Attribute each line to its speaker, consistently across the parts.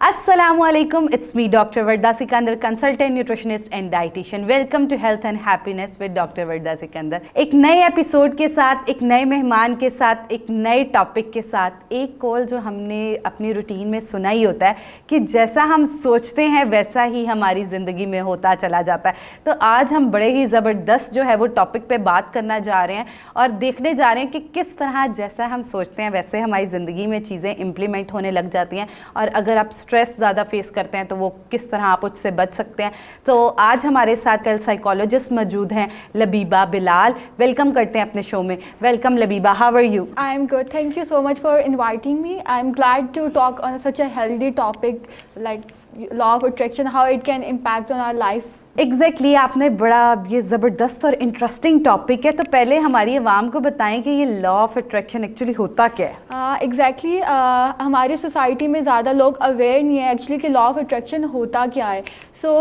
Speaker 1: Assalamu alaikum, it's me Dr. Varda Sikandar, consultant nutritionist and dietitian. Welcome to Health and Happiness with Dr. Varda Sikandar. एक नए episode के साथ, एक नए मेहमान के साथ, एक नए टॉपिक के साथ, एक कॉल जो हमने अपनी रूटीन में सुना ही होता है कि जैसा हम सोचते हैं वैसा ही हमारी ज़िंदगी में होता चला जाता है. तो आज हम बड़े ही ज़बरदस्त जो है वो टॉपिक पे बात करना जा रहे हैं और देखने जा रहे हैं कि किस तरह जैसा हम सोचते हैं वैसे हमारी ज़िंदगी में चीज़ें इम्प्लीमेंट होने लग जाती हैं. और अगर आप स्ट्रेस ज़्यादा फेस करते हैं तो वो किस तरह आप उससे बच सकते हैं. तो आज हमारे साथ कल साइकोलॉजिस्ट मौजूद हैं लबीबा बिलाल. वेलकम करते हैं अपने शो में. Welcome Labiba, how are you?
Speaker 2: I am good. Thank you so much for inviting me. I am glad to talk on such a healthy topic like law of attraction, how it can impact on our life.
Speaker 1: Exactly आपने बड़ा ये ज़बरदस्त और interesting topic है. तो पहले हमारी आवाम को बताएं कि ये लॉ ऑफ अट्रैक्शन एक्चुअली होता क्या है.
Speaker 2: एग्जैक्टली हमारी सोसाइटी में ज़्यादा लोग अवेयर नहीं है एक्चुअली कि लॉ ऑफ अट्रैक्शन होता क्या है. सो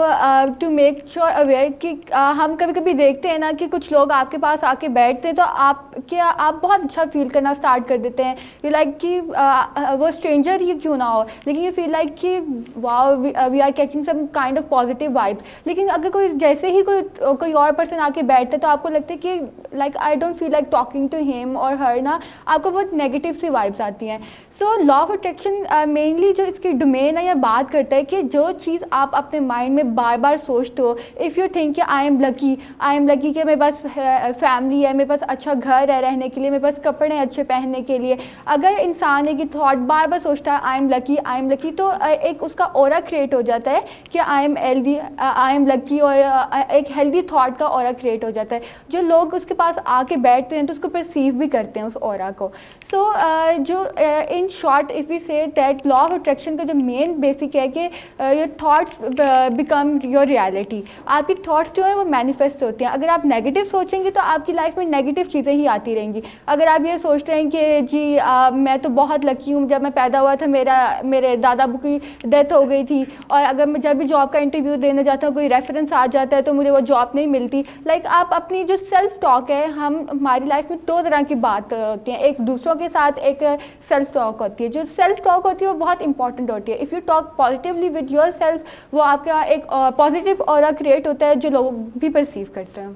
Speaker 2: टू मेक श्योर अवेयर कि हम कभी कभी देखते हैं ना कि कुछ लोग आपके पास आके बैठते हैं तो आप बहुत अच्छा फील करना स्टार्ट कर देते हैं. यू लाइक कि वो स्ट्रेंजर ही क्यों ना हो, लेकिन यू फील लाइक कि wow we are catching some kind of positive vibes. लेकिन अगर कोई जैसे ही कोई और पर्सन आके बैठता है तो आपको लगता है कि like I don't feel like talking to him और हर ना, आपको बहुत नेगेटिव सी वाइब्स आती हैं. So law of attraction mainly जो इसकी डोमेन है या बात करता है कि जो चीज़ आप अपने माइंड में बार बार सोचते हो, इफ़ यू थिंक कि आई एम लकी कि मेरे पास फैमिली है, मेरे पास अच्छा घर है रहने के लिए, मेरे पास कपड़े हैं अच्छे पहनने के लिए. अगर इंसान एक थॉट बार बार सोचता है आई एम लकी तो एक उसका ऑरा क्रिएट हो जाता है कि आई एम लकी और एक हेल्दी थॉट का ऑरा क्रिएट हो जाता है. जो लोग उसके पास आके बैठते हैं तो उसको परसीव भी करते हैं उस ऑरा को. सो जो in short if we say that law of attraction का जो मेन बेसिक है कि your thoughts become your reality. आपकी थॉट्स जो है वो मैनिफेस्ट होते हैं. अगर आप नेगेटिव सोचेंगे तो आपकी लाइफ में नेगेटिव चीज़ें ही आती रहेंगी. अगर आप ये सोचते हैं कि जी मैं तो बहुत लकी हूँ, जब मैं पैदा हुआ था मेरे दादा अबू की डेथ हो गई थी, और अगर मैं जब भी जॉब का इंटरव्यू देने जाता हूँ कोई रेफरेंस आ जाता है तो मुझे वो जॉब नहीं मिलती. लाइक आप अपनी जो सेल्फ टॉक है, हमारी लाइफ में दो तरह की बात होती हैं. एक दूसरों के साथ एक सेल्फ टॉक होती है. जो सेल्फ टॉक होती है वो बहुत इंपॉर्टेंट होती है. If you talk positively with your self, वो आपका एक पॉजिटिव ऑरा क्रिएट होता है जो लोग भी परसीव करते हैं.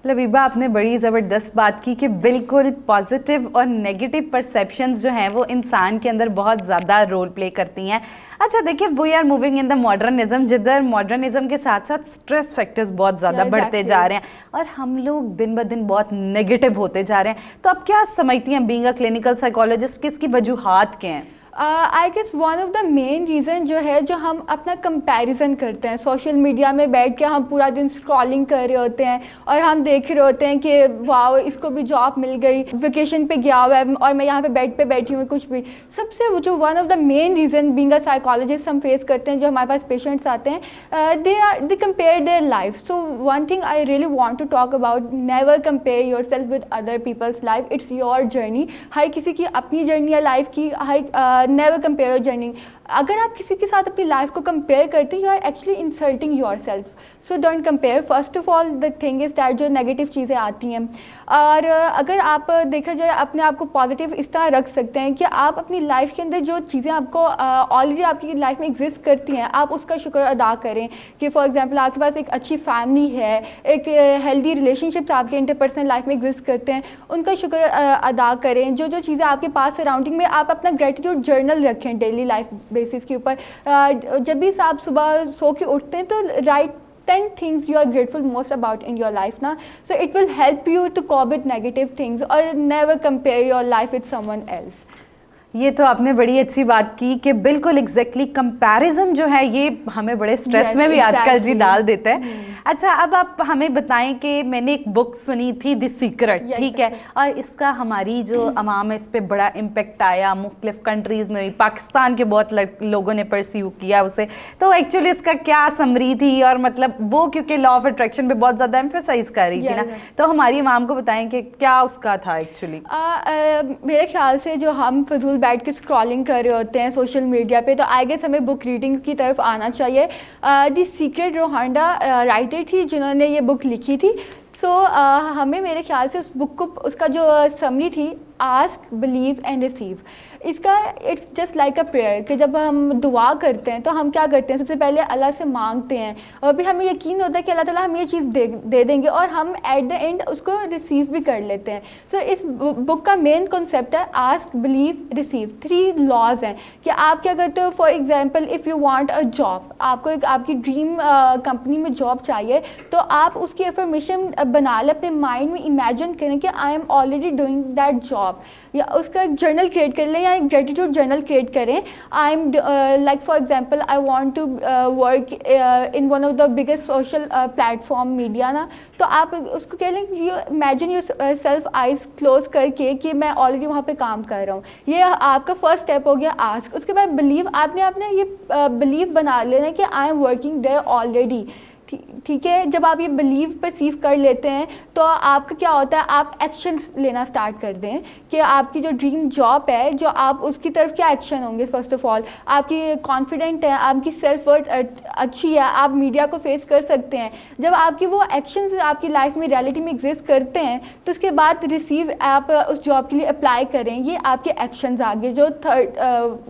Speaker 1: लबीबा, आपने बड़ी ज़बरदस्त बात की कि बिल्कुल पॉजिटिव और नेगेटिव परसेप्शंस जो हैं वो इंसान के अंदर बहुत ज़्यादा रोल प्ले करती हैं. अच्छा देखिए, we are moving in the modernism, जिधर मॉडर्निज्म के साथ साथ स्ट्रेस फैक्टर्स बहुत ज़्यादा बढ़ते जा रहे हैं और हम लोग दिन ब दिन बहुत नेगेटिव होते जा रहे हैं. तो आप क्या समझती हैं बीइंग अ क्लिनिकल साइकोलॉजिस्ट, किसकी वजूहात के हैं?
Speaker 2: I guess one of the main reason जो है, जो हम अपना कंपैरिजन करते हैं सोशल मीडिया में बैठ के, हम पूरा दिन स्क्रॉलिंग कर रहे होते हैं और हम देख रहे होते हैं कि वाओ इसको भी जॉब मिल गई, वेकेशन पे गया हुआ है और मैं यहाँ पे बेड पे बैठी हूँ. कुछ भी सबसे जो one of the main reason being a psychologist हम फेस करते हैं, जो हमारे पास पेशेंट्स आते हैं, they compare their life. So one thing I really want to talk about, never compare yourself with other peoples life. It's your journey. हर किसी की अपनी जर्नी है लाइफ की. Never compare your journey. अगर आप किसी के साथ अपनी लाइफ को कंपेयर करते हैं, you are actually insulting yourself. So don't compare. First of all the thing is that जो नेगेटिव चीज़ें आती हैं, और अगर आप देखा जाए अपने आप को पॉजिटिव इस तरह रख सकते हैं कि आप अपनी लाइफ के अंदर जो चीज़ें आपको ऑलरेडी आपकी लाइफ में एग्जिस्ट करती हैं, आप उसका शुक्र अदा करें. कि फॉर एग्जांपल आपके पास एक अच्छी फैमिली है, एक हेल्दी रिलेशनशिप्स आपके इंटरपर्सनल लाइफ में एग्जिस्ट करते हैं, उनका शुक्र अदा करें. जो चीज़ें आपके पास सराउंडिंग में, आप अपना ग्रेटिट्यूड जर्नल रखें डेली लाइफ बेसिस के ऊपर. जब भी आप सुबह सो के उठते हैं तो right 10 things you are grateful most about in your life na. So it will help you to cope with negative things, or never compare your life with someone else.
Speaker 1: ये तो आपने बड़ी अच्छी बात की कि बिल्कुल एग्जैक्टली कंपैरिजन जो है ये हमें बड़े स्ट्रेस में भी आजकल जी डाल देता है. अच्छा, अब आप हमें बताएं कि मैंने एक बुक सुनी थी द सीक्रेट, ठीक है, और इसका हमारी जो अवाम है इस पर बड़ा इम्पेक्ट आया. मुख्तलिफ कंट्रीज़ में, पाकिस्तान के बहुत लोगों ने परस्यू किया उसे. तो एक्चुअली इसका क्या समरी थी, और मतलब वो क्योंकि लॉ ऑफ अट्रैक्शन पे बहुत ज़्यादा एम्फेसाइज कर रही थी ना, तो हमारी अवाम को बताएं कि क्या उसका था एक्चुअली.
Speaker 2: मेरे ख्याल से जो हम फजूल बैठ के स्क्रॉलिंग कर रहे होते हैं सोशल मीडिया पे, तो आई गेस हमें बुक रीडिंग की तरफ आना चाहिए. द सीक्रेट रोहांडा राइटर थी जिन्होंने ये बुक लिखी थी. सो हमें मेरे ख्याल से उस बुक को, उसका जो समरी थी, آسک بلیو اینڈ ریسیو. اس کا it's just like a prayer کہ جب ہم دعا کرتے ہیں تو ہم کیا کرتے ہیں, سب سے پہلے اللہ سے مانگتے ہیں اور پھر ہمیں یقین ہوتا ہے کہ اللہ تعالیٰ ہمیں یہ چیز دے دیں گے اور ہم ایٹ دا اینڈ اس کو ریسیو بھی کر لیتے ہیں. سو اس بک کا مین کنسیپٹ ہے آسک بلیو ریسیو. 3 لاز ہیں کہ آپ کیا کرتے ہو. For example if you want a job, آپ کو ایک آپ کی ڈریم کمپنی میں جاب چاہیے, تو آپ اس کی افرمیشن بنا لیں, اپنے مائنڈ میں امیجن کریں کہ I am already doing that job, یا اس کا ایک جرنل کریٹ کر لیں یا ایک گریٹیٹیوڈ جرنل کریٹ کریں. I am like for example I want to work in one of the biggest social platform media نا, تو آپ اس کو کہہ لیں you imagine yourself eyes close کر کے کہ میں آلریڈی وہاں پہ کام کر رہا ہوں. یہ آپ کا فرسٹ اسٹیپ ہو گیا آسک. اس کے بعد بلیو, آپ نے اپنا یہ بلیو بنا لینا کہ I am working there already. ٹھیک ہے, جب آپ یہ بلیو پرسیو کر لیتے ہیں تو آپ کا کیا ہوتا ہے, آپ ایکشنس لینا اسٹارٹ کر دیں کہ آپ کی جو ڈریم جاب ہے, جو آپ اس کی طرف کیا ایکشن ہوں گے. فرسٹ آف آل آپ کی کانفیڈنٹ ہے, آپ کی سیلف ورتھ اچھی ہے, آپ میڈیا کو فیس کر سکتے ہیں. جب آپ کی وہ ایکشنز آپ کی لائف میں ریئلٹی میں ایگزسٹ کرتے ہیں تو اس کے بعد ریسیو آپ اس جاب کے لیے اپلائی کریں. یہ آپ کے ایکشنز آگے جو تھرڈ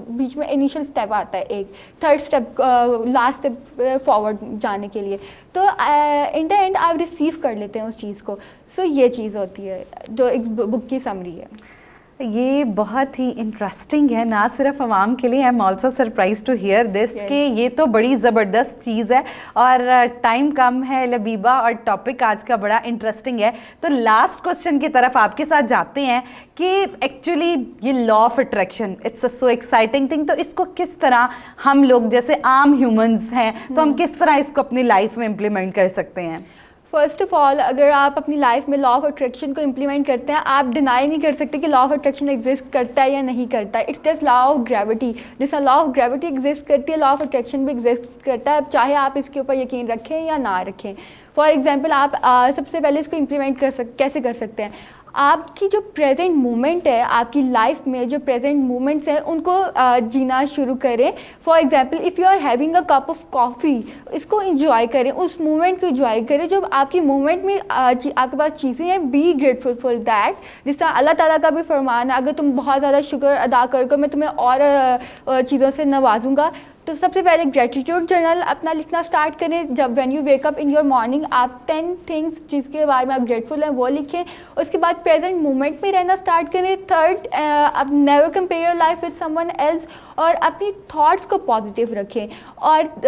Speaker 2: بیچ میں انیشیل اسٹیپ آتا ہے, ایک third step last step forward جانے کے لیے. تو ان دا اینڈ آپ ریسیو کر لیتے ہیں اس چیز کو. سو یہ چیز ہوتی ہے جو ایک بک کی سمری ہے.
Speaker 1: یہ بہت ہی انٹرسٹنگ ہے, نہ صرف عوام کے لیے. I am also surprise to hear this کہ یہ تو بڑی زبردست چیز ہے. اور ٹائم کم ہے لبیبہ, اور ٹاپک آج کا بڑا انٹرسٹنگ ہے. تو لاسٹ کوسچن کی طرف آپ کے ساتھ جاتے ہیں کہ ایکچولی یہ law of attraction it's a so exciting thing, تو اس کو کس طرح ہم لوگ جیسے عام ہیومنز ہیں تو ہم کس طرح اس کو اپنی لائف میں امپلیمنٹ کر سکتے ہیں؟
Speaker 2: فرسٹ آف آل اگر آپ اپنی لائف میں لا آف اٹریکشن کو امپلیمنٹ کرتے ہیں, آپ ڈینائی نہیں کر سکتے کہ لا آف اٹریکشن ایگزسٹ کرتا ہے یا نہیں کرتا ہے. It's just law of gravity. جس طرح لا آف گریوٹی ایگزسٹ کرتی ہے, لا آف اٹریکشن بھی ایگزسٹ کرتا ہے, چاہے آپ اس کے اوپر یقین رکھیں یا نہ رکھیں. فار ایگزامپل آپ سب سے پہلے اس کو امپلیمنٹ کیسے کر سکتے ہیں. آپ کی جو پریزنٹ مومنٹ ہے, آپ کی لائف میں جو پریزنٹ مومنٹس ہیں ان کو جینا شروع کریں. For example if you are having a cup of coffee, اس کو انجوائے کریں, اس مومنٹ کو انجوائے کریں. جو آپ کی مومنٹ میں آپ کے پاس چیزیں ہیں, بی گریٹفل فار دیٹ. جس طرح اللہ تعالیٰ کا بھی فرمان ہے, اگر تم بہت زیادہ شکر ادا کرو میں تمہیں اور چیزوں سے نوازوں گا. تو سب سے پہلے گریٹیٹیوڈ جرنل اپنا لکھنا اسٹارٹ کریں. جب when you wake up in your morning آپ 10 تھنگس جس کے بارے میں آپ گریٹفل ہیں وہ لکھیں. اس کے بعد پریزنٹ مومنٹ میں رہنا اسٹارٹ کریں. تھرڈ, اب never compare your life with someone else, اور اپنی تھاٹس کو پازیٹیو رکھیں. اور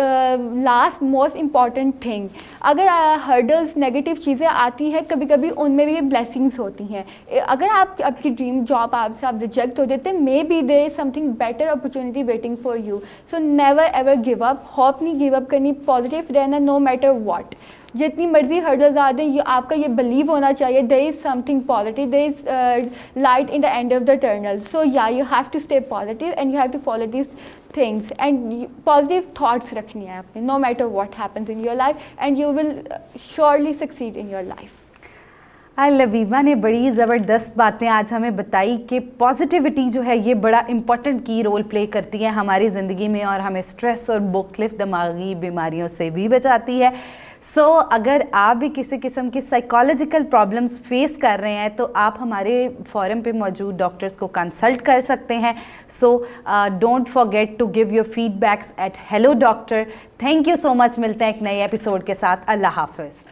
Speaker 2: لاسٹ موسٹ امپورٹنٹ تھنگ, اگر ہرڈلس نیگیٹو چیزیں آتی ہیں کبھی کبھی ان میں بھی بلیسنگس ہوتی ہیں. اگر آپ کی ڈریم جاب آپ ریجیکٹ ہو دیتے, maybe there is something better opportunity waiting for you. So never ever give up. Hope نہیں گیو اپ کرنی, پازیٹیو رہنا نو میٹر واٹ. جتنی مرضی ہرڈلز آ دیں, آپ کا یہ بلیو ہونا چاہیے there is something positive, there is light in the end of the tunnel. So yeah you have to stay positive and you have to follow these things and positive thoughts رکھنی ہے اپنے, no matter what happens in your life, and you will surely succeed in your life.
Speaker 1: Labiba نے بڑی زبردست باتیں آج ہمیں بتائی کہ پازیٹیوٹی جو ہے یہ بڑا امپورٹنٹ کی رول پلے کرتی ہے ہماری زندگی میں, اور ہمیں اسٹریس اور مختلف دماغی بیماریوں سے بھی بچاتی ہے. سو اگر آپ بھی کسی قسم کی سائیکالوجیکل پرابلمس فیس کر رہے ہیں تو آپ ہمارے فورم پہ موجود ڈاکٹرز کو کنسلٹ کر سکتے ہیں. So don't forget to give your feedbacks at hello doctor. Thank you so much. ملتے ہیں ایک نئے ایپیسوڈ کے ساتھ. اللہ حافظ.